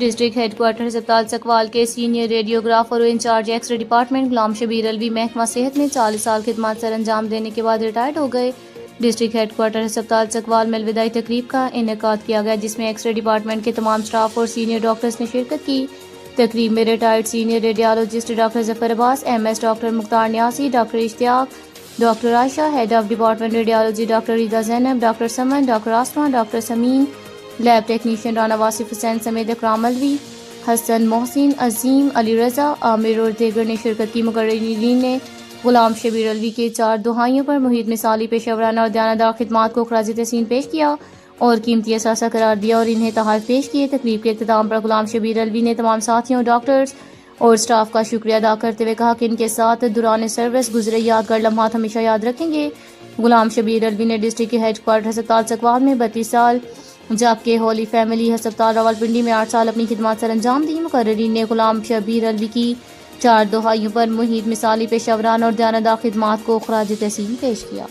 District head quarter ہسپتال چکوال کے senior radiographer و incharge X ray department Ghulam Shabbir الوی محکمہ صحت میں 40 سال خدمات سر انجام دینے کے بعد ریٹائرڈ ہو گئے۔ ڈسٹرکٹ ہیڈ کوارٹر ہسپتال چکوال میں الوداعی تقریب کا انعقاد کیا گیا، جس میں ایکس رے ڈپارٹمنٹ کے تمام سٹاف اور سینئر ڈاکٹرز نے شرکت کی۔ تقریب میں retired senior radiologist doctor Zafar Abbas, M S doctor Mukhtar Niazi, doctor Ishtiaq, doctor Ayesha, head of department radiology doctor Raza Zainab, doctor Saman, doctor Asma, doctor Sameen, lab technician Rana Wasif Hussain سمیت اکرام الوی، حسن محسن، عظیم، علی رضا، عامر اور دیگر نے شرکت کی۔ مقررین نے غلام شبیر الوی کے 4 دہائیوں پر محیط مثالی پیشہ ورانہ اور دیانتدار خدمات کو خراج تحسین پیش کیا اور قیمتی اثاثہ قرار دیا اور انہیں تحائف پیش کیے۔ تقریب کے اختتام پر غلام شبیر الوی نے تمام ساتھیوں، ڈاکٹرز اور سٹاف کا شکریہ ادا کرتے ہوئے کہا کہ ان کے ساتھ دوران سروس گزرے یادگار لمحات ہمیشہ یاد رکھیں گے۔ غلام شبیر الوی نے ڈسٹرکٹ کے ہیڈ کوارٹر ہسپتال چکوال میں 32 سال، جبکہ ہولی فیملی ہسپتال راولپنڈی میں 8 سال اپنی خدمات سر انجام دی۔ مقررین نے غلام شبیر الوی کی 4 دہائیوں پر محیط مثالی پیشہ ورانہ اور دیانتدار خدمات کو خراج تحسین پیش کیا۔